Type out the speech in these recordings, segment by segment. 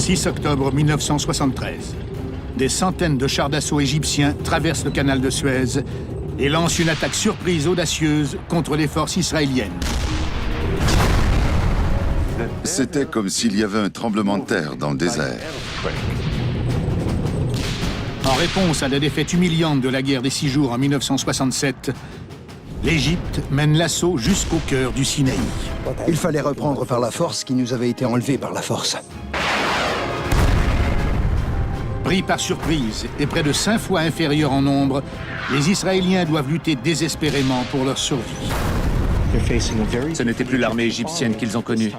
6 octobre 1973. Des centaines de chars d'assaut égyptiens traversent le canal de Suez et lancent une attaque surprise audacieuse contre les forces israéliennes. C'était comme s'il y avait un tremblement de terre dans le désert. En réponse à la défaite humiliante de la guerre des 6 jours en 1967, l'Égypte mène l'assaut jusqu'au cœur du Sinaï. Il fallait reprendre par la force ce qui nous avait été enlevé par la force. Pris par surprise et près de 5 fois inférieurs en nombre, les Israéliens doivent lutter désespérément pour leur survie. Ce n'était plus l'armée égyptienne qu'ils ont connue.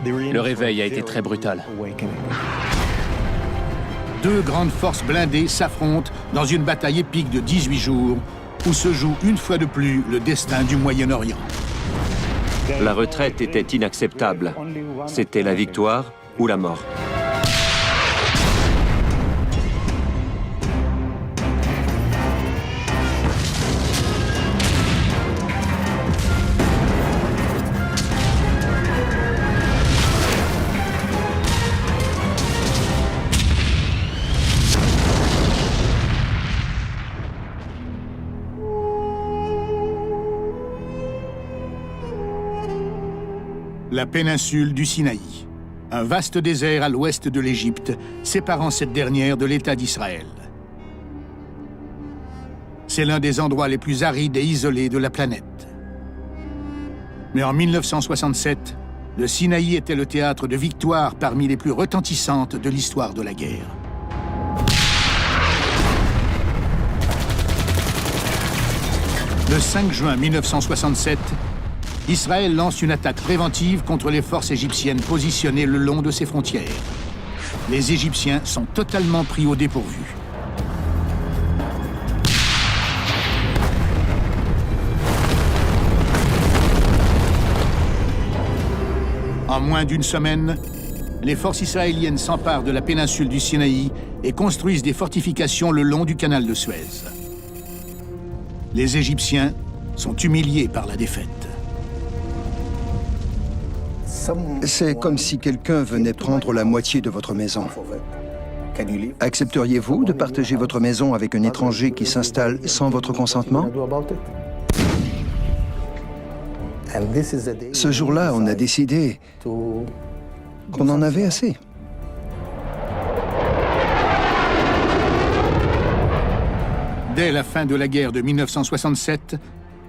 Le réveil a été très brutal. 2 grandes forces blindées s'affrontent dans une bataille épique de 18 jours où se joue une fois de plus le destin du Moyen-Orient. La retraite était inacceptable. C'était la victoire ou la mort. La péninsule du Sinaï, un vaste désert à l'ouest de l'Égypte, séparant cette dernière de l'État d'Israël. C'est l'un des endroits les plus arides et isolés de la planète. Mais en 1967, le Sinaï était le théâtre de victoires parmi les plus retentissantes de l'histoire de la guerre. Le 5 juin 1967, Israël lance une attaque préventive contre les forces égyptiennes positionnées le long de ses frontières. Les Égyptiens sont totalement pris au dépourvu. En moins d'une semaine, les forces israéliennes s'emparent de la péninsule du Sinaï et construisent des fortifications le long du canal de Suez. Les Égyptiens sont humiliés par la défaite. C'est comme si quelqu'un venait prendre la moitié de votre maison. Accepteriez-vous de partager votre maison avec un étranger qui s'installe sans votre consentement? Ce jour-là, on a décidé qu'on en avait assez. Dès la fin de la guerre de 1967,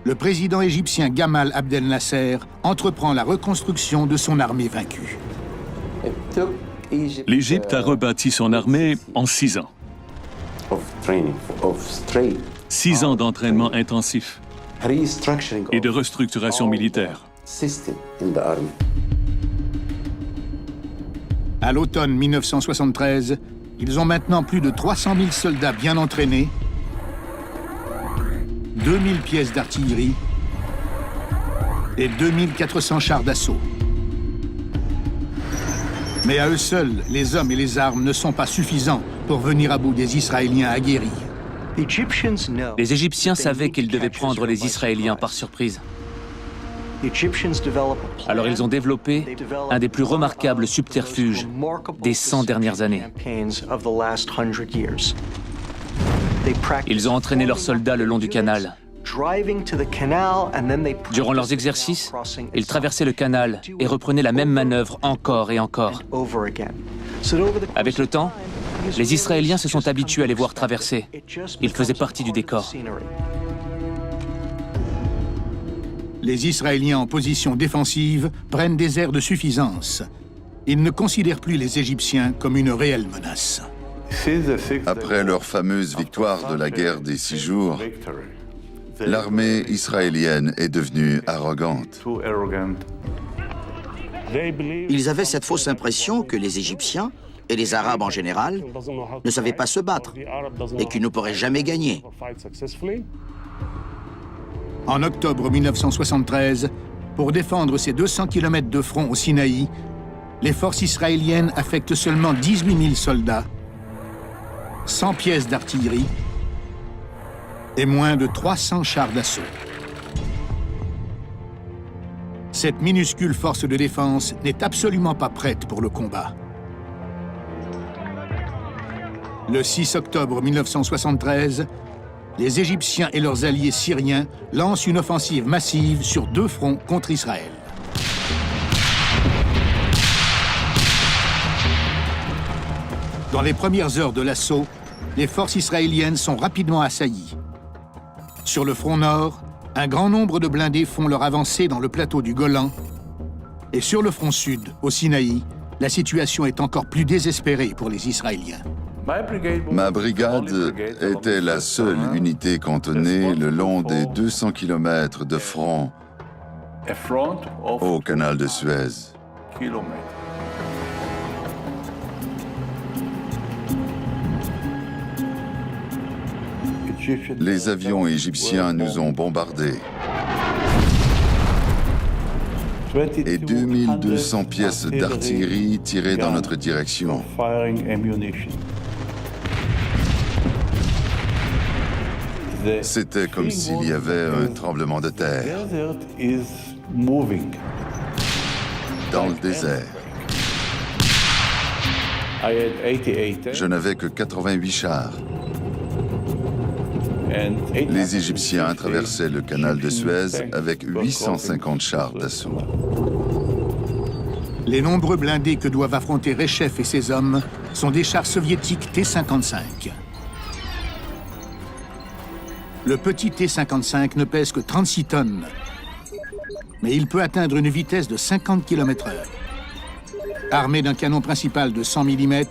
le président égyptien Gamal Abdel Nasser entreprend la reconstruction de son armée vaincue. L'Égypte a rebâti son armée en 6 ans. 6 ans d'entraînement intensif et de restructuration militaire. À l'automne 1973, ils ont maintenant plus de 300 000 soldats bien entraînés, 2000 pièces d'artillerie et 2400 chars d'assaut. Mais à eux seuls, les hommes et les armes ne sont pas suffisants pour venir à bout des Israéliens aguerris. Les Égyptiens savaient qu'ils devaient prendre les Israéliens par surprise. Alors ils ont développé un des plus remarquables subterfuges des 100 dernières années. Ils ont entraîné leurs soldats le long du canal. Durant leurs exercices, ils traversaient le canal et reprenaient la même manœuvre encore et encore. Avec le temps, les Israéliens se sont habitués à les voir traverser. Ils faisaient partie du décor. Les Israéliens en position défensive prennent des airs de suffisance. Ils ne considèrent plus les Égyptiens comme une réelle menace. Après leur fameuse victoire de la guerre des 6 jours, l'armée israélienne est devenue arrogante. Ils avaient cette fausse impression que les Égyptiens, et les Arabes en général, ne savaient pas se battre et qu'ils ne pourraient jamais gagner. En octobre 1973, pour défendre ces 200 km de front au Sinaï, les forces israéliennes affectent seulement 18 000 soldats, 100 pièces d'artillerie et moins de 300 chars d'assaut. Cette minuscule force de défense n'est absolument pas prête pour le combat. Le 6 octobre 1973, les Égyptiens et leurs alliés syriens lancent une offensive massive sur 2 fronts contre Israël. Dans les premières heures de l'assaut, les forces israéliennes sont rapidement assaillies. Sur le front nord, un grand nombre de blindés font leur avancée dans le plateau du Golan. Et sur le front sud, au Sinaï, la situation est encore plus désespérée pour les Israéliens. Ma brigade était la seule unité cantonnée le long des 200 km de front au canal de Suez. Les avions égyptiens nous ont bombardés et 2200 pièces d'artillerie tirées dans notre direction. C'était comme s'il y avait un tremblement de terre dans le désert. Je n'avais que 88 chars. Les Égyptiens traversaient le canal de Suez avec 850 chars d'assaut. Les nombreux blindés que doivent affronter Reshef et ses hommes sont des chars soviétiques T-55. Le petit T-55 ne pèse que 36 tonnes, mais il peut atteindre une vitesse de 50 km/h. Armé d'un canon principal de 100 mm,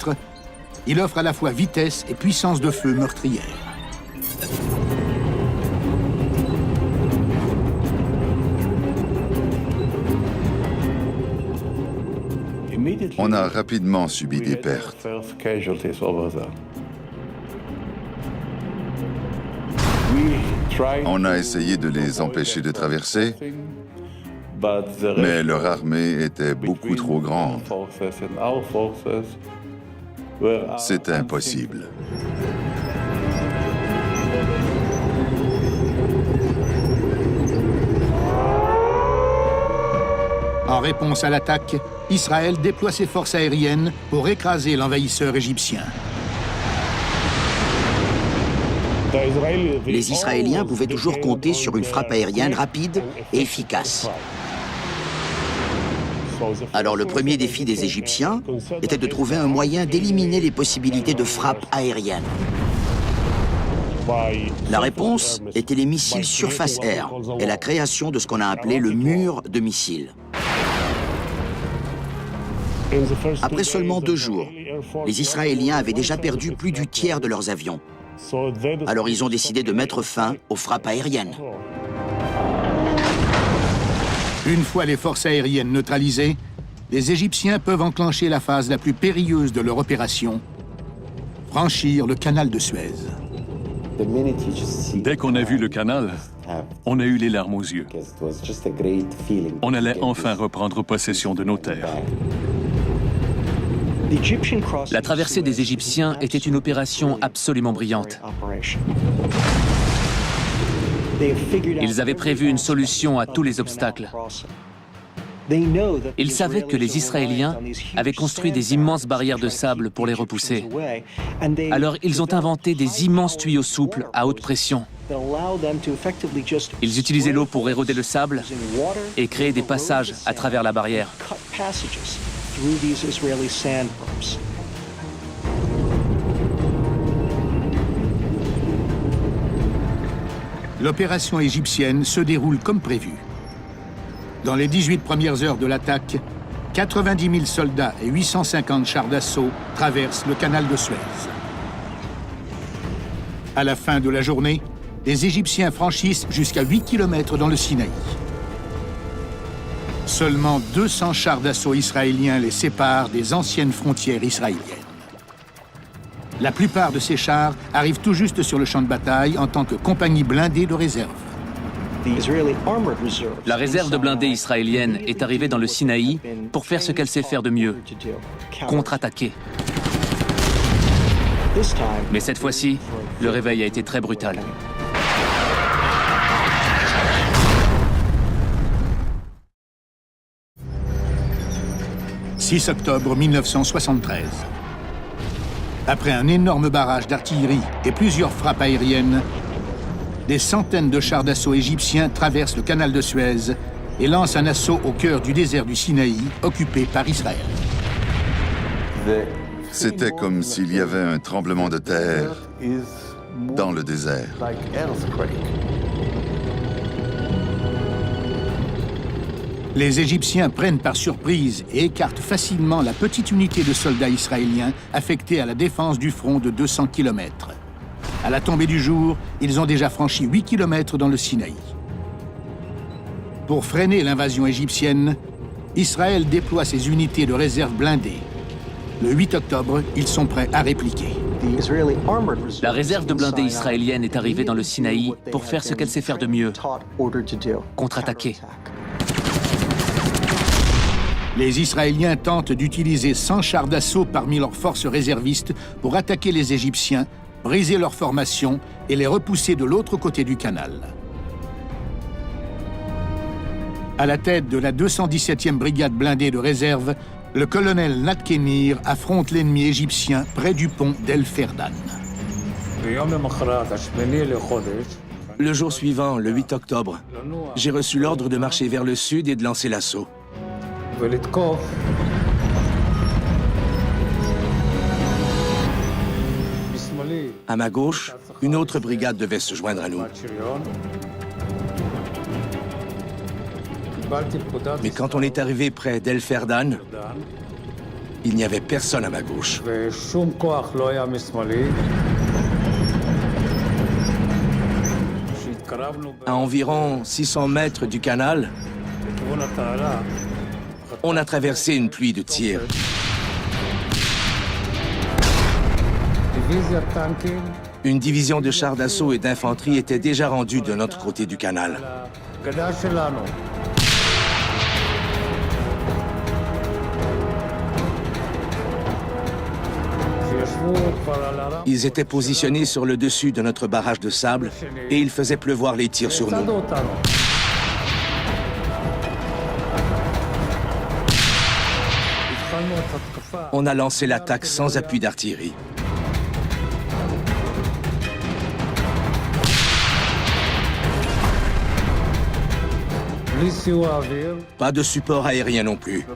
il offre à la fois vitesse et puissance de feu meurtrière. On a rapidement subi des pertes. On a essayé de les empêcher de traverser, mais leur armée était beaucoup trop grande. C'était impossible. En réponse à l'attaque, Israël déploie ses forces aériennes pour écraser l'envahisseur égyptien. Les Israéliens pouvaient toujours compter sur une frappe aérienne rapide et efficace. Alors le premier défi des Égyptiens était de trouver un moyen d'éliminer les possibilités de frappe aérienne. La réponse était les missiles surface-air et la création de ce qu'on a appelé le mur de missiles. Après seulement 2 jours, les Israéliens avaient déjà perdu plus du tiers de leurs avions. Alors ils ont décidé de mettre fin aux frappes aériennes. Une fois les forces aériennes neutralisées, les Égyptiens peuvent enclencher la phase la plus périlleuse de leur opération, franchir le canal de Suez. Dès qu'on a vu le canal, on a eu les larmes aux yeux. On allait enfin reprendre possession de nos terres. La traversée des Égyptiens était une opération absolument brillante. Ils avaient prévu une solution à tous les obstacles. Ils savaient que les Israéliens avaient construit des immenses barrières de sable pour les repousser. Alors ils ont inventé des immenses tuyaux souples à haute pression. Ils utilisaient l'eau pour éroder le sable et créer des passages à travers la barrière. L'opération égyptienne se déroule comme prévu. Dans les 18 premières heures de l'attaque, 90 000 soldats et 850 chars d'assaut traversent le canal de Suez. À la fin de la journée, les Égyptiens franchissent jusqu'à 8 km dans le Sinaï. Seulement 200 chars d'assaut israéliens les séparent des anciennes frontières israéliennes. La plupart de ces chars arrivent tout juste sur le champ de bataille en tant que compagnie blindée de réserve. La réserve de blindés israélienne est arrivée dans le Sinaï pour faire ce qu'elle sait faire de mieux, contre-attaquer. Mais cette fois-ci, le réveil a été très brutal. « 6 octobre 1973. Après un énorme barrage d'artillerie et plusieurs frappes aériennes, des centaines de chars d'assaut égyptiens traversent le canal de Suez et lancent un assaut au cœur du désert du Sinaï, occupé par Israël. C'était comme s'il y avait un tremblement de terre dans le désert. Les Égyptiens prennent par surprise et écartent facilement la petite unité de soldats israéliens affectés à la défense du front de 200 km. À la tombée du jour, ils ont déjà franchi 8 km dans le Sinaï. Pour freiner l'invasion égyptienne, Israël déploie ses unités de réserve blindées. Le 8 octobre, ils sont prêts à répliquer. La réserve de blindés israélienne est arrivée dans le Sinaï pour faire ce qu'elle sait faire de mieux, contre-attaquer. Les Israéliens tentent d'utiliser 100 chars d'assaut parmi leurs forces réservistes pour attaquer les Égyptiens, briser leur formation et les repousser de l'autre côté du canal. À la tête de la 217e brigade blindée de réserve, le colonel Nat Kenir affronte l'ennemi égyptien près du pont d'El Ferdan. Le jour suivant, le 8 octobre, j'ai reçu l'ordre de marcher vers le sud et de lancer l'assaut. À ma gauche, une autre brigade devait se joindre à nous. Mais quand on est arrivé près d'El Ferdan, il n'y avait personne à ma gauche. À environ 600 mètres du canal, on a traversé une pluie de tirs. Une division de chars d'assaut et d'infanterie était déjà rendue de notre côté du canal. Ils étaient positionnés sur le dessus de notre barrage de sable et ils faisaient pleuvoir les tirs sur nous. On a lancé l'attaque sans appui d'artillerie. Pas de support aérien non plus,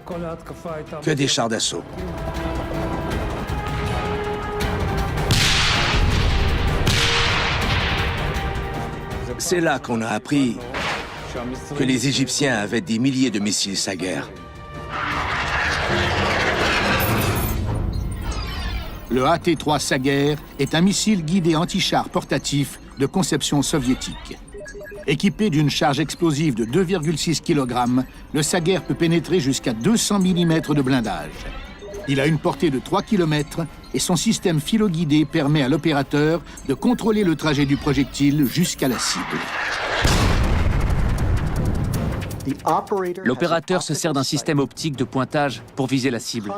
que des chars d'assaut. C'est là qu'on a appris que les Égyptiens avaient des milliers de missiles Sager. Le AT-3 Sager est un missile guidé anti-char portatif de conception soviétique. Équipé d'une charge explosive de 2,6 kg, le Sager peut pénétrer jusqu'à 200 mm de blindage. Il a une portée de 3 km et son système filoguidé permet à l'opérateur de contrôler le trajet du projectile jusqu'à la cible. L'opérateur se sert d'un système optique de pointage pour viser la cible.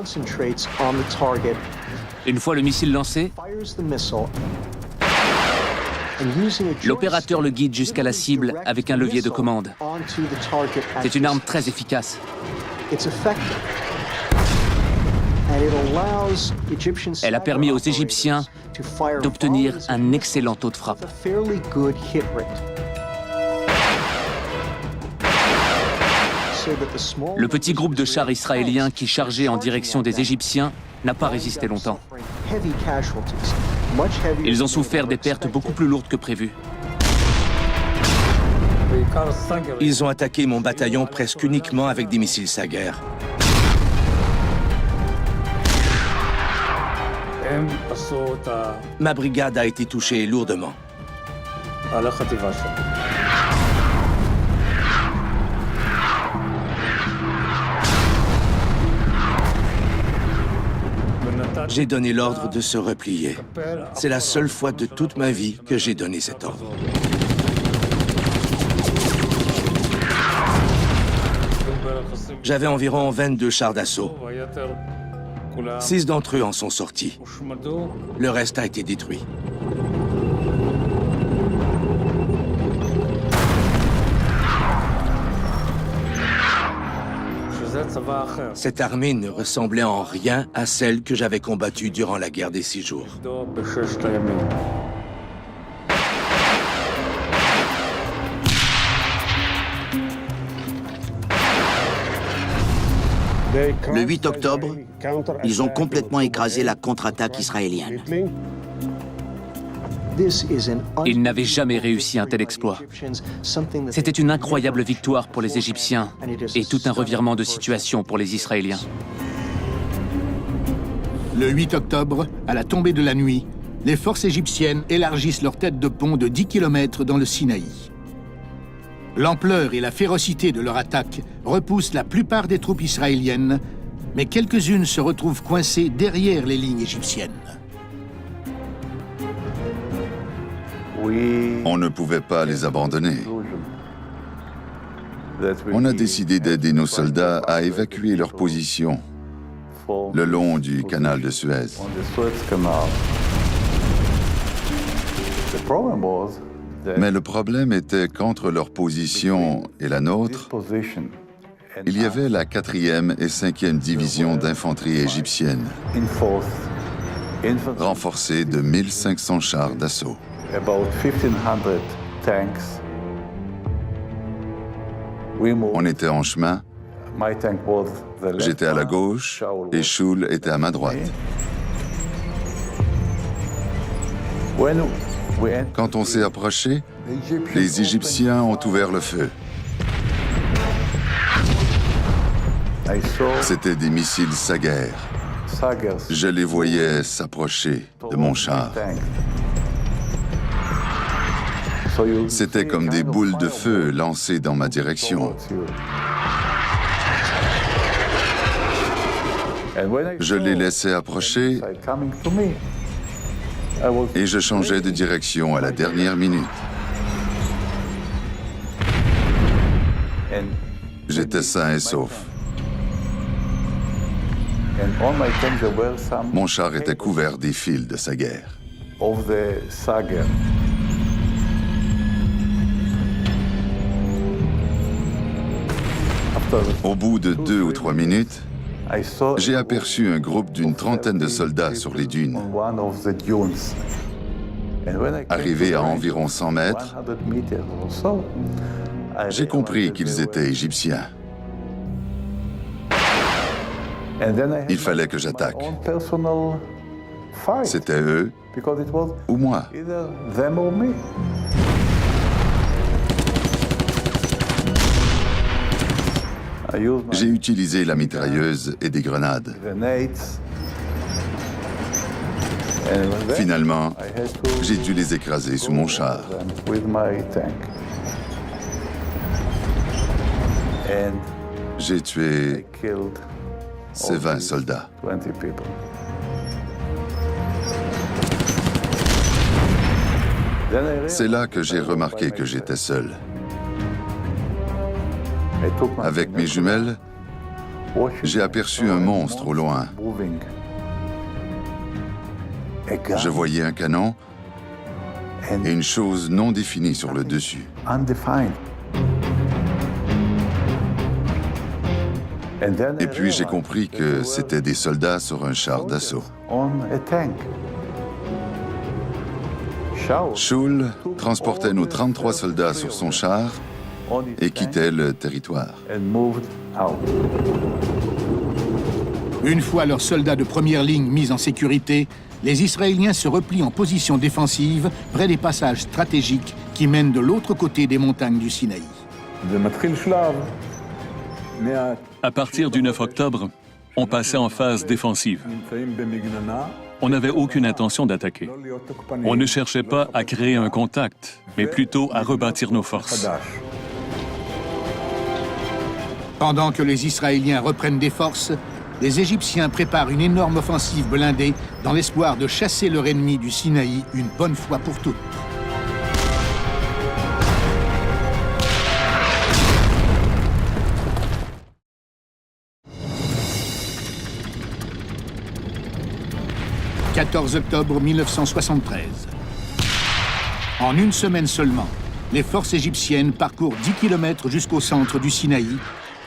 Une fois le missile lancé, l'opérateur le guide jusqu'à la cible avec un levier de commande. C'est une arme très efficace. Elle a permis aux Égyptiens d'obtenir un excellent taux de frappe. Le petit groupe de chars israéliens qui chargeait en direction des Égyptiens n'a pas résisté longtemps. Ils ont souffert des pertes beaucoup plus lourdes que prévu. Ils ont attaqué mon bataillon presque uniquement avec des missiles Sager. Ma brigade a été touchée lourdement. J'ai donné l'ordre de se replier. C'est la seule fois de toute ma vie que j'ai donné cet ordre. J'avais environ 22 chars d'assaut. 6 d'entre eux en sont sortis. Le reste a été détruit. Cette armée ne ressemblait en rien à celle que j'avais combattue durant la guerre des 6 jours. Le 8 octobre, ils ont complètement écrasé la contre-attaque israélienne. Ils n'avaient jamais réussi un tel exploit. C'était une incroyable victoire pour les Égyptiens et tout un revirement de situation pour les Israéliens. Le 8 octobre, à la tombée de la nuit, les forces égyptiennes élargissent leur tête de pont de 10 km dans le Sinaï. L'ampleur et la férocité de leur attaque repoussent la plupart des troupes israéliennes, mais quelques-unes se retrouvent coincées derrière les lignes égyptiennes. On ne pouvait pas les abandonner. On a décidé d'aider nos soldats à évacuer leur position le long du canal de Suez. Mais le problème était qu'entre leur position et la nôtre, il y avait la 4e et 5e division d'infanterie égyptienne, renforcée de 1500 chars d'assaut. On était en chemin. J'étais à la gauche et Shaul était à ma droite. Quand on s'est approché, les Égyptiens ont ouvert le feu. C'étaient des missiles Sager. Je les voyais s'approcher de mon char. C'était comme des boules de feu lancées dans ma direction. Je les laissais approcher et je changeais de direction à la dernière minute. J'étais sain et sauf. Mon char était couvert des fils de Sager. Au bout de 2 ou 3 minutes, j'ai aperçu un groupe d'une trentaine de soldats sur les dunes. Arrivé à environ 100 mètres, j'ai compris qu'ils étaient égyptiens. Il fallait que j'attaque. C'était eux ou moi. J'ai utilisé la mitrailleuse et des grenades. Finalement, j'ai dû les écraser sous mon char. J'ai tué ces 20 soldats. C'est là que j'ai remarqué que j'étais seul. Avec mes jumelles, j'ai aperçu un monstre au loin. Je voyais un canon et une chose non définie sur le dessus. Et puis j'ai compris que c'était des soldats sur un char d'assaut. Shaul transportait nos 33 soldats sur son char et quittait le territoire. Une fois leurs soldats de première ligne mis en sécurité, les Israéliens se replient en position défensive près des passages stratégiques qui mènent de l'autre côté des montagnes du Sinaï. À partir du 9 octobre, on passait en phase défensive. On n'avait aucune intention d'attaquer. On ne cherchait pas à créer un contact, mais plutôt à rebâtir nos forces. Pendant que les Israéliens reprennent des forces, les Égyptiens préparent une énorme offensive blindée dans l'espoir de chasser leur ennemi du Sinaï une bonne fois pour toutes. « 14 octobre 1973. En une semaine seulement, les forces égyptiennes parcourent 10 km jusqu'au centre du Sinaï,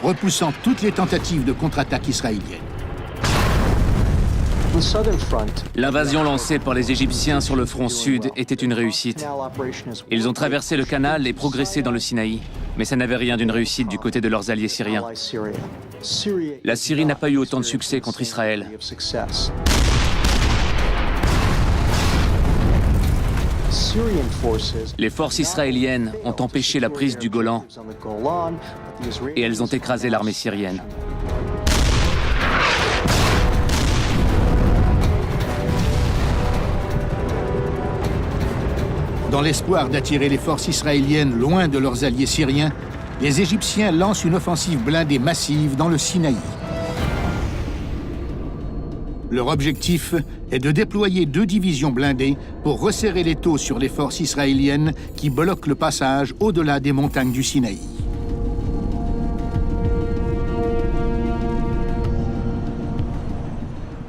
repoussant toutes les tentatives de contre-attaque israélienne. L'invasion lancée par les Égyptiens sur le front sud était une réussite. Ils ont traversé le canal et progressé dans le Sinaï, mais ça n'avait rien d'une réussite du côté de leurs alliés syriens. La Syrie n'a pas eu autant de succès contre Israël. Les forces israéliennes ont empêché la prise du Golan et elles ont écrasé l'armée syrienne. Dans l'espoir d'attirer les forces israéliennes loin de leurs alliés syriens, les Égyptiens lancent une offensive blindée massive dans le Sinaï. Leur objectif est de déployer 2 divisions blindées pour resserrer l'étau sur les forces israéliennes qui bloquent le passage au-delà des montagnes du Sinaï.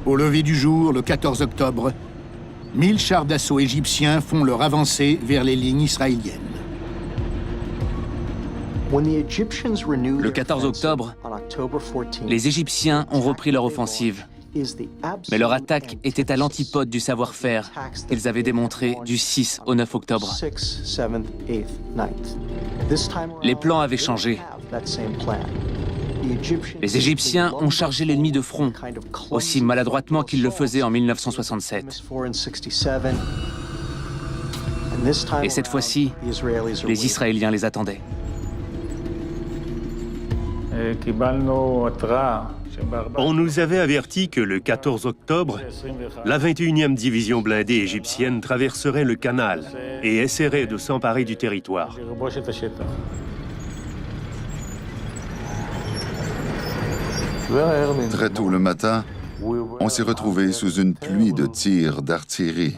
Au lever du jour, le 14 octobre, 1000 chars d'assaut égyptiens font leur avancée vers les lignes israéliennes. Le 14 octobre, les Égyptiens ont repris leur offensive. Mais leur attaque était à l'antipode du savoir-faire qu'ils avaient démontré du 6 au 9 octobre. Les plans avaient changé. Les Égyptiens ont chargé l'ennemi de front, aussi maladroitement qu'ils le faisaient en 1967. Et cette fois-ci, les Israéliens les attendaient. On nous avait averti que le 14 octobre, la 21e division blindée égyptienne traverserait le canal et essaierait de s'emparer du territoire. Très tôt le matin, on s'est retrouvé sous une pluie de tirs d'artillerie.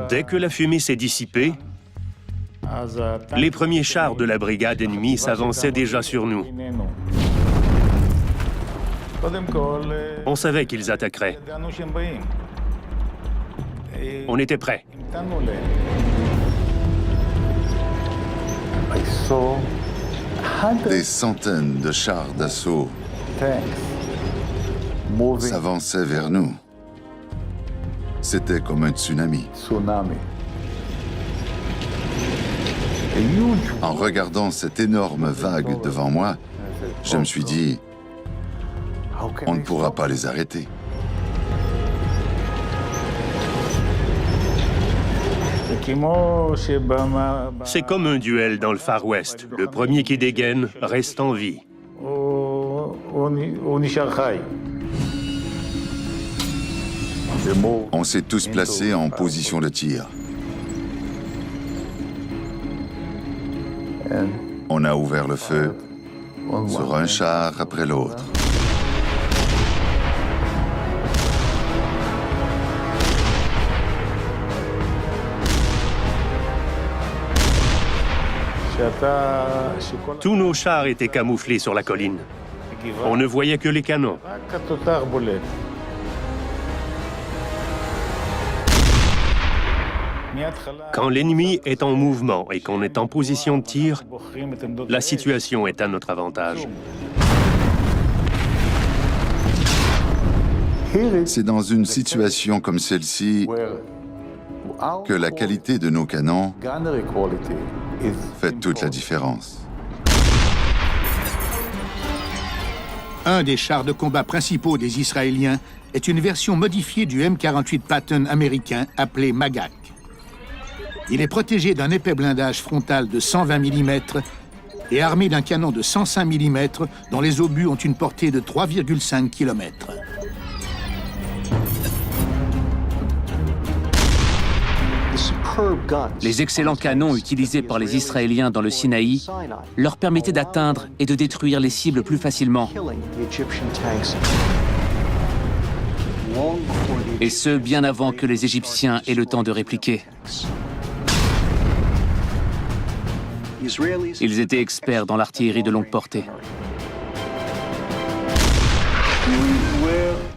Dès que la fumée s'est dissipée, les premiers chars de la brigade ennemie s'avançaient déjà sur nous. On savait qu'ils attaqueraient. On était prêts. Des centaines de chars d'assaut s'avançaient vers nous. C'était comme un tsunami. En regardant cette énorme vague devant moi, je me suis dit, on ne pourra pas les arrêter. C'est comme un duel dans le Far West. Le premier qui dégaine reste en vie. On s'est tous placés en position de tir. On a ouvert le feu sur un char après l'autre. Tous nos chars étaient camouflés sur la colline. On ne voyait que les canons. Quand l'ennemi est en mouvement et qu'on est en position de tir, la situation est à notre avantage. C'est dans une situation comme celle-ci que la qualité de nos canons fait toute la différence. Un des chars de combat principaux des Israéliens est une version modifiée du M48 Patton américain appelé Magak. Il est protégé d'un épais blindage frontal de 120 mm et armé d'un canon de 105 mm dont les obus ont une portée de 3,5 km. Les excellents canons utilisés par les Israéliens dans le Sinaï leur permettaient d'atteindre et de détruire les cibles plus facilement. Et ce, bien avant que les Égyptiens aient le temps de répliquer. Ils étaient experts dans l'artillerie de longue portée.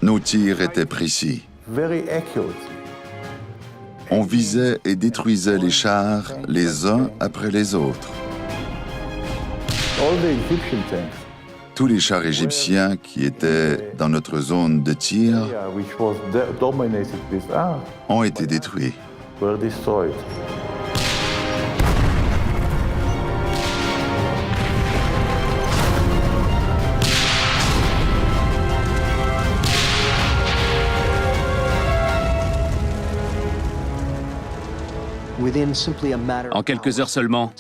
Nos tirs étaient précis. On visait et détruisait les chars les uns après les autres. Tous les chars égyptiens qui étaient dans notre zone de tir ont été détruits. En quelques heures seulement,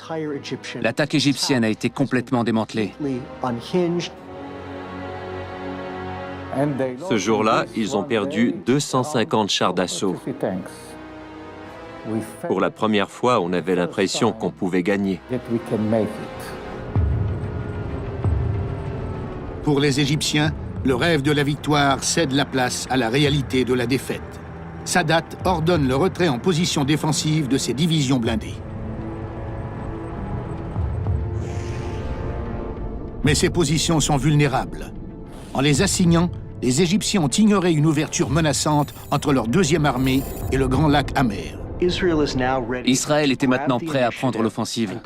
l'attaque égyptienne a été complètement démantelée. Ce jour-là, ils ont perdu 250 chars d'assaut. Pour la première fois, on avait l'impression qu'on pouvait gagner. Pour les Égyptiens, le rêve de la victoire cède la place à la réalité de la défaite. Sadat ordonne le retrait en position défensive de ses divisions blindées. Mais ces positions sont vulnérables. En les assignant, les Égyptiens ont ignoré une ouverture menaçante entre leur deuxième armée et le grand lac Amer. Israël était maintenant prêt à prendre l'offensive.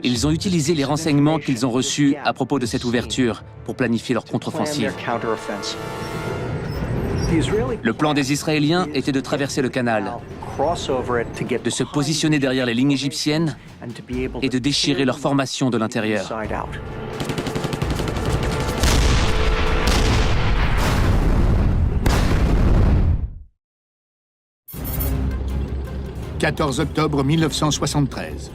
Ils ont utilisé les renseignements qu'ils ont reçus à propos de cette ouverture pour planifier leur contre-offensive. Le plan des Israéliens était de traverser le canal, de se positionner derrière les lignes égyptiennes et de déchirer leur formation de l'intérieur. « 14 octobre 1973.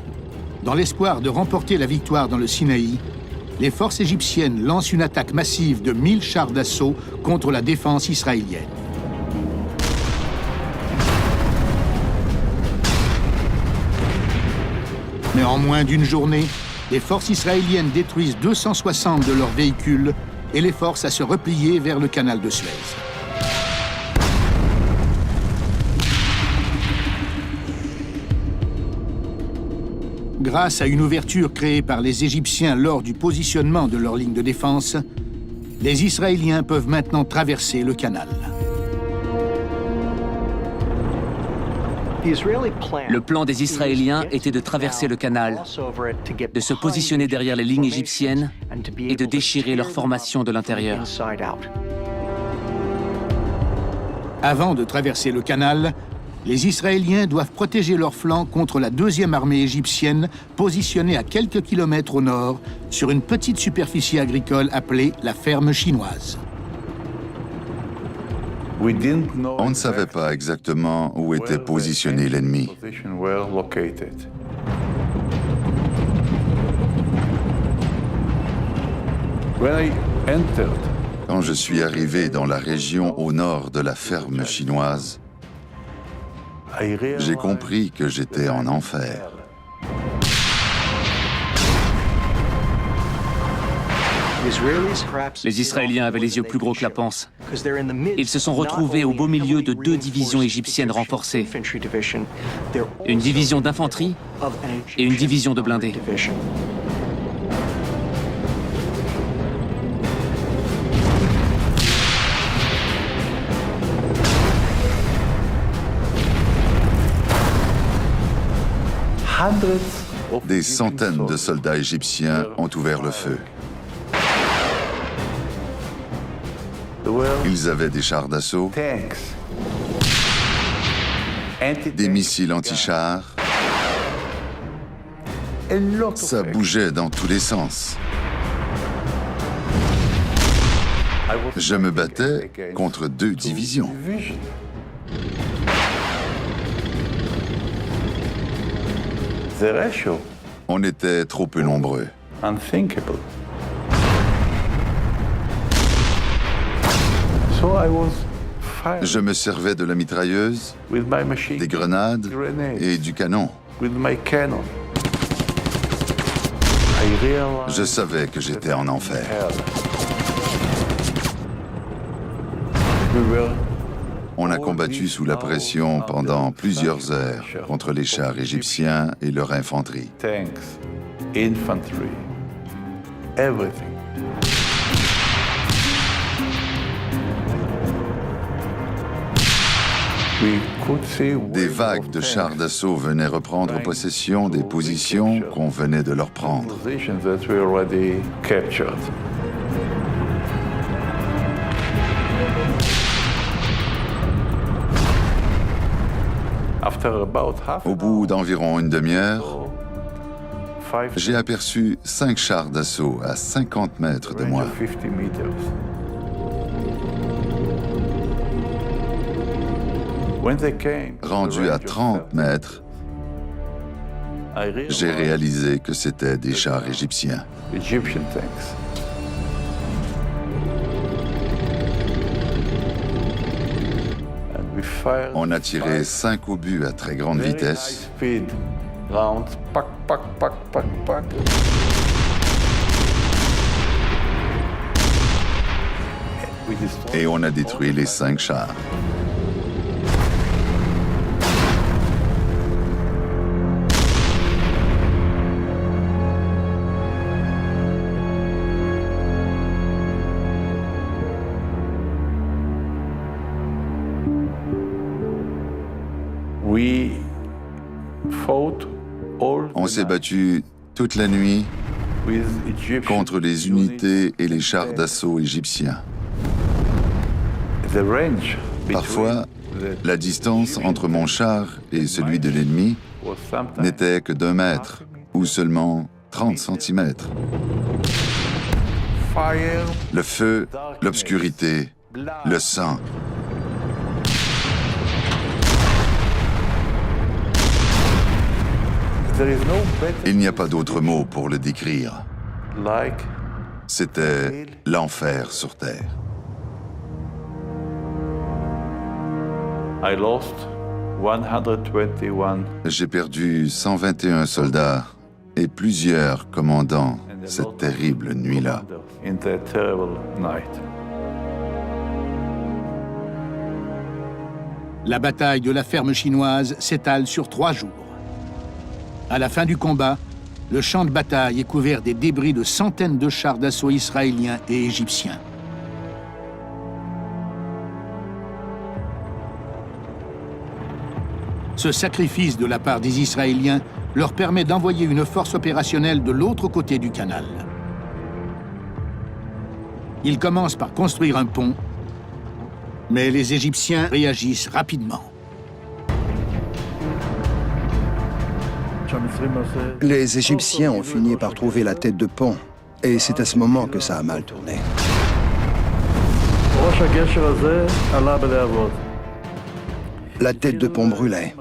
Dans l'espoir de remporter la victoire dans le Sinaï, les forces égyptiennes lancent une attaque massive de 1000 chars d'assaut contre la défense israélienne. Mais en moins d'une journée, les forces israéliennes détruisent 260 de leurs véhicules et les forcent à se replier vers le canal de Suez. Grâce à une ouverture créée par les Égyptiens lors du positionnement de leur ligne de défense, les Israéliens peuvent maintenant traverser le canal. Le plan des Israéliens était de traverser le canal, de se positionner derrière les lignes égyptiennes et de déchirer leur formation de l'intérieur. Avant de traverser le canal, les Israéliens doivent protéger leurs flancs contre la deuxième armée égyptienne positionnée à quelques kilomètres au nord sur une petite superficie agricole appelée la ferme chinoise. On ne savait pas exactement où était positionné l'ennemi. Quand je suis arrivé dans la région au nord de la ferme chinoise, j'ai compris que j'étais en enfer. Les Israéliens avaient les yeux plus gros que la panse. Ils se sont retrouvés au beau milieu de 2 divisions égyptiennes renforcées. Une division d'infanterie et une division de blindés. Des centaines de soldats égyptiens ont ouvert le feu. Ils avaient des chars d'assaut, des missiles anti-chars. Ça bougeait dans tous les sens. Je me battais contre 2 divisions. On était trop peu nombreux. Je me servais de la mitrailleuse, des grenades et du canon. Je savais que j'étais en enfer. On a combattu sous la pression pendant plusieurs heures contre les chars égyptiens et leur infanterie. Des vagues de chars d'assaut venaient reprendre possession des positions qu'on venait de leur prendre. Au bout d'environ une demi-heure, j'ai aperçu 5 chars d'assaut à 50 mètres de moi. Rendu à 30 mètres, j'ai réalisé que c'était des chars égyptiens. On a tiré 5 obus à très grande vitesse. Et on a détruit les 5 chars. On s'est battu toute la nuit contre les unités et les chars d'assaut égyptiens. Parfois, la distance entre mon char et celui de l'ennemi n'était que d'1 mètre ou seulement 30 centimètres. Le feu, l'obscurité, le sang. Il n'y a pas d'autre mot pour le décrire. C'était l'enfer sur Terre. J'ai perdu 121 soldats et plusieurs commandants cette terrible nuit-là. La bataille de la ferme chinoise s'étale sur 3 jours. À la fin du combat, le champ de bataille est couvert des débris de centaines de chars d'assaut israéliens et égyptiens. Ce sacrifice de la part des Israéliens leur permet d'envoyer une force opérationnelle de l'autre côté du canal. Ils commencent par construire un pont, mais les Égyptiens réagissent rapidement. Les Égyptiens ont fini par trouver la tête de pont, et c'est à ce moment que ça a mal tourné. La tête de pont brûlait.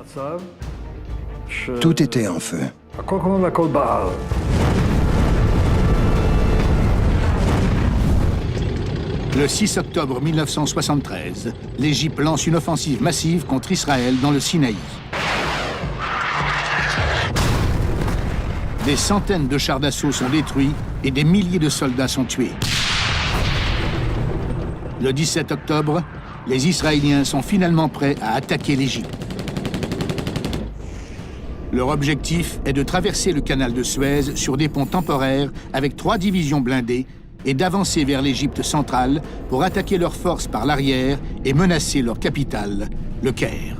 Tout était en feu. Le 6 octobre 1973, l'Égypte lance une offensive massive contre Israël dans le Sinaï. Des centaines de chars d'assaut sont détruits et des milliers de soldats sont tués. Le 17 octobre, les Israéliens sont finalement prêts à attaquer l'Égypte. Leur objectif est de traverser le canal de Suez sur des ponts temporaires avec 3 divisions blindées et d'avancer vers l'Égypte centrale pour attaquer leurs forces par l'arrière et menacer leur capitale, le Caire.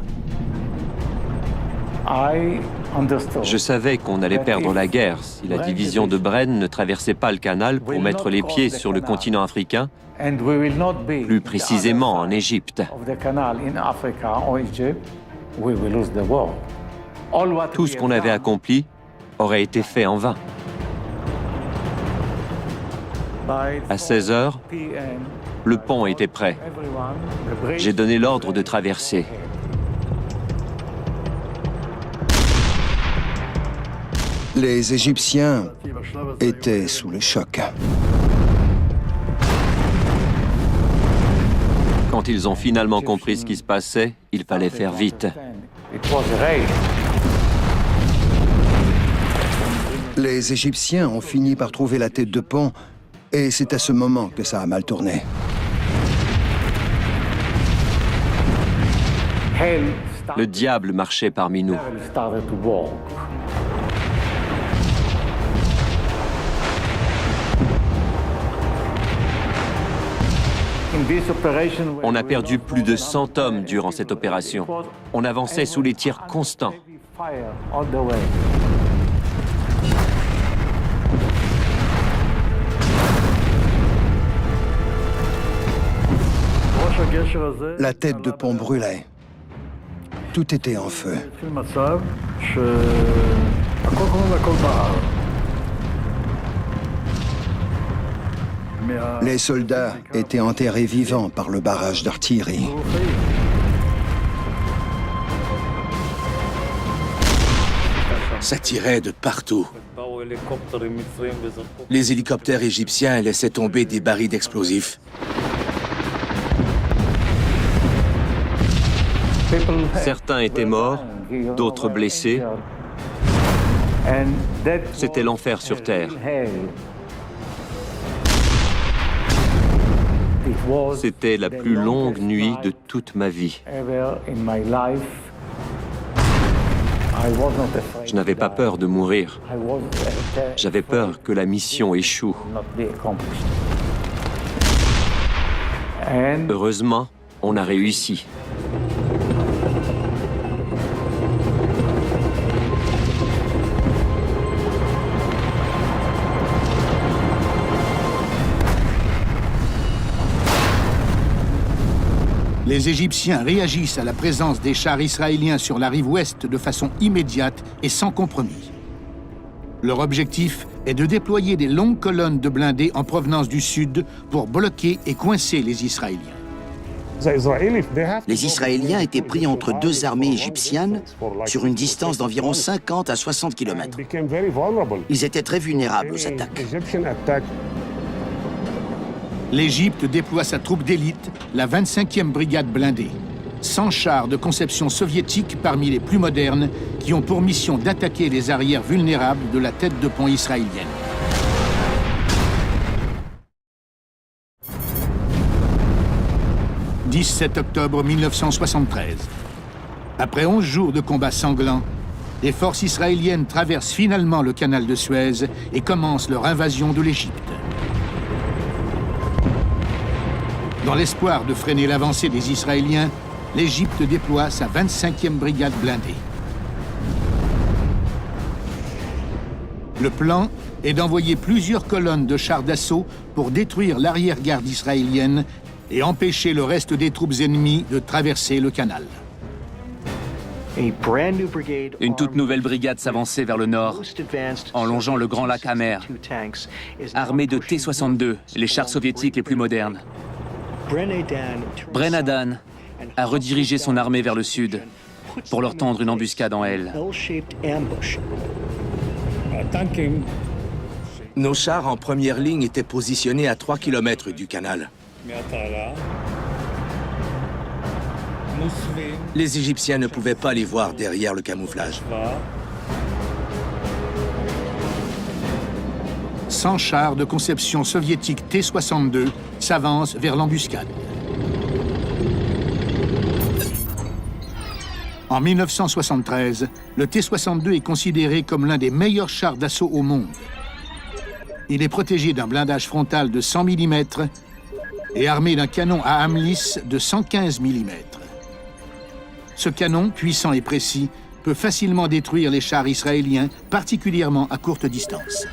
Je savais qu'on allait perdre la guerre si la division de Bren ne traversait pas le canal pour mettre les pieds sur le continent africain, plus précisément en Égypte. Tout ce qu'on avait accompli aurait été fait en vain. À 16 heures, le pont était prêt. J'ai donné l'ordre de traverser. Les Égyptiens étaient sous le choc. Quand ils ont finalement compris ce qui se passait, il fallait faire vite. Les Égyptiens ont fini par trouver la tête de pont, et c'est à ce moment que ça a mal tourné. Le diable marchait parmi nous. On a perdu plus de 100 hommes durant cette opération. On avançait sous les tirs constants. La tête de pont brûlait. Tout était en feu. Les soldats étaient enterrés vivants par le barrage d'artillerie. Ça tirait de partout. Les hélicoptères égyptiens laissaient tomber des barils d'explosifs. Certains étaient morts, d'autres blessés. C'était l'enfer sur Terre. C'était la plus longue nuit de toute ma vie. Je n'avais pas peur de mourir. J'avais peur que la mission échoue. Heureusement, on a réussi. Les Égyptiens réagissent à la présence des chars israéliens sur la rive ouest de façon immédiate et sans compromis. Leur objectif est de déployer des longues colonnes de blindés en provenance du sud pour bloquer et coincer les Israéliens. Les Israéliens étaient pris entre deux armées égyptiennes sur une distance d'environ 50 à 60 km. Ils étaient très vulnérables aux attaques. L'Égypte déploie sa troupe d'élite, la 25e brigade blindée. 100 chars de conception soviétique parmi les plus modernes qui ont pour mission d'attaquer les arrières vulnérables de la tête de pont israélienne. « 17 octobre 1973. Après 11 jours de combats sanglants, les forces israéliennes traversent finalement le canal de Suez et commencent leur invasion de l'Égypte. Dans l'espoir de freiner l'avancée des Israéliens, l'Égypte déploie sa 25e brigade blindée. Le plan est d'envoyer plusieurs colonnes de chars d'assaut pour détruire l'arrière-garde israélienne et empêcher le reste des troupes ennemies de traverser le canal. Une toute nouvelle brigade s'avançait vers le nord, en longeant le Grand Lac Amer, armée de T-62, les chars soviétiques les plus modernes. Bren-Haddan a redirigé son armée vers le sud pour leur tendre une embuscade en L. Nos chars en première ligne étaient positionnés à 3 km du canal. Les Égyptiens ne pouvaient pas les voir derrière le camouflage. 100 chars de conception soviétique T-62 s'avancent vers l'embuscade. En 1973, le T-62 est considéré comme l'un des meilleurs chars d'assaut au monde. Il est protégé d'un blindage frontal de 100 mm et armé d'un canon à âme lisse de 115 mm. Ce canon, puissant et précis, peut facilement détruire les chars israéliens, particulièrement à courte distance.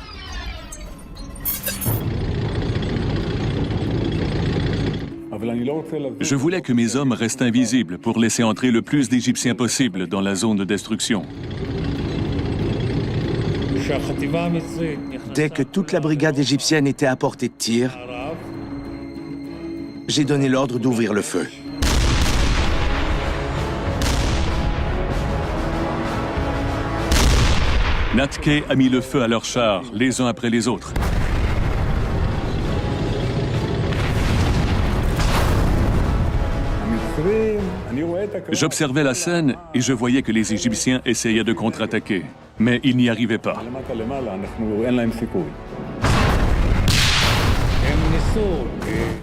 Je voulais que mes hommes restent invisibles pour laisser entrer le plus d'Égyptiens possible dans la zone de destruction. Dès que toute la brigade égyptienne était à portée de tir, j'ai donné l'ordre d'ouvrir le feu. Natke a mis le feu à leurs chars, les uns après les autres. J'observais la scène et je voyais que les Égyptiens essayaient de contre-attaquer, mais ils n'y arrivaient pas.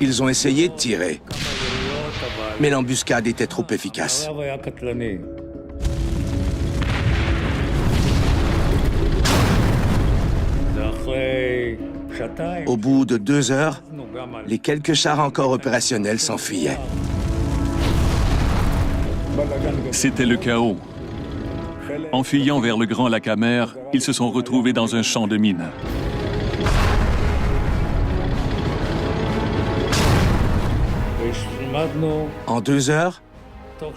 Ils ont essayé de tirer, mais l'embuscade était trop efficace. Au bout de 2 heures, les quelques chars encore opérationnels s'enfuyaient. C'était le chaos. En fuyant vers le Grand Lac Amer, ils se sont retrouvés dans un champ de mines. En 2 heures,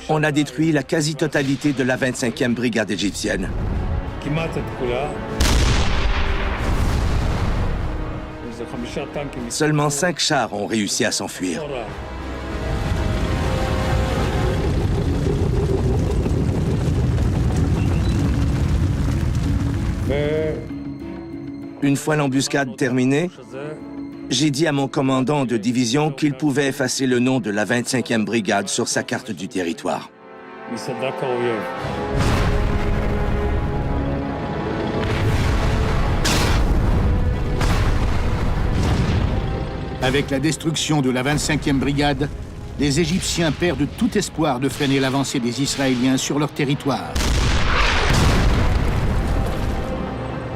on a détruit la quasi-totalité de la 25e brigade égyptienne. Seulement 5 chars ont réussi à s'enfuir. Une fois l'embuscade terminée, j'ai dit à mon commandant de division qu'il pouvait effacer le nom de la 25e brigade sur sa carte du territoire. Avec la destruction de la 25e brigade, les Égyptiens perdent tout espoir de freiner l'avancée des Israéliens sur leur territoire.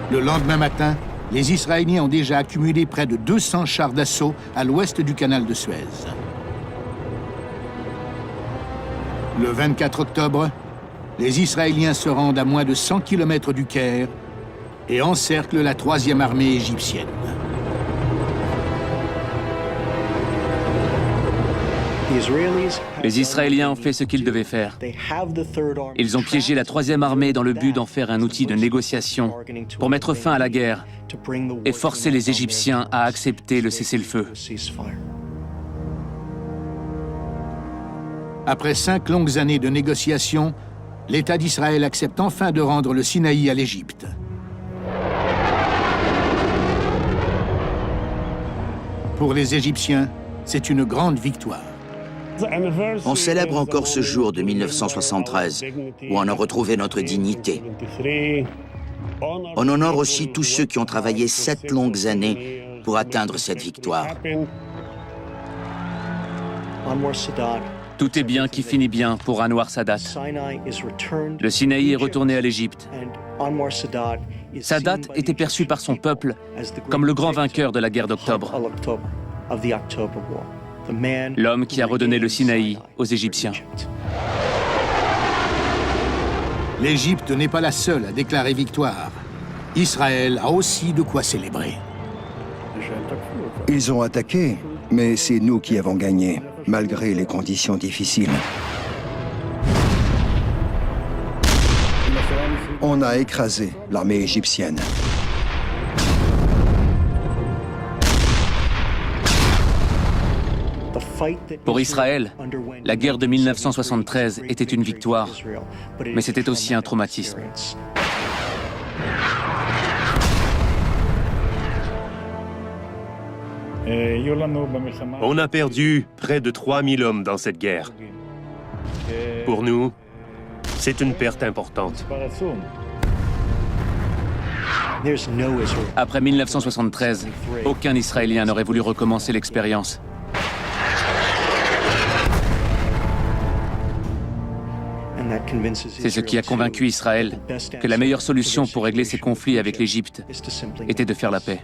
Le lendemain matin, les Israéliens ont déjà accumulé près de 200 chars d'assaut à l'ouest du canal de Suez. Le 24 octobre, les Israéliens se rendent à moins de 100 km du Caire et encerclent la 3e armée égyptienne. Les Israéliens ont fait ce qu'ils devaient faire. Ils ont piégé la 3e armée dans le but d'en faire un outil de négociation pour mettre fin à la guerre et forcer les Égyptiens à accepter le cessez-le-feu. Après 5 longues années de négociations, l'État d'Israël accepte enfin de rendre le Sinaï à l'Égypte. Pour les Égyptiens, c'est une grande victoire. On célèbre encore ce jour de 1973, où on a retrouvé notre dignité. On honore aussi tous ceux qui ont travaillé 7 longues années pour atteindre cette victoire. Tout est bien qui finit bien pour Anwar Sadat. Le Sinaï est retourné à l'Égypte. Sadat était perçu par son peuple comme le grand vainqueur de la guerre d'octobre. L'homme qui a redonné le Sinaï aux Égyptiens. L'Égypte n'est pas la seule à déclarer victoire. Israël a aussi de quoi célébrer. Ils ont attaqué, mais c'est nous qui avons gagné, malgré les conditions difficiles. On a écrasé l'armée égyptienne. Pour Israël, la guerre de 1973 était une victoire, mais c'était aussi un traumatisme. On a perdu près de 3000 hommes dans cette guerre. Pour nous, c'est une perte importante. Après 1973, aucun Israélien n'aurait voulu recommencer l'expérience. C'est ce qui a convaincu Israël que la meilleure solution pour régler ses conflits avec l'Égypte était de faire la paix.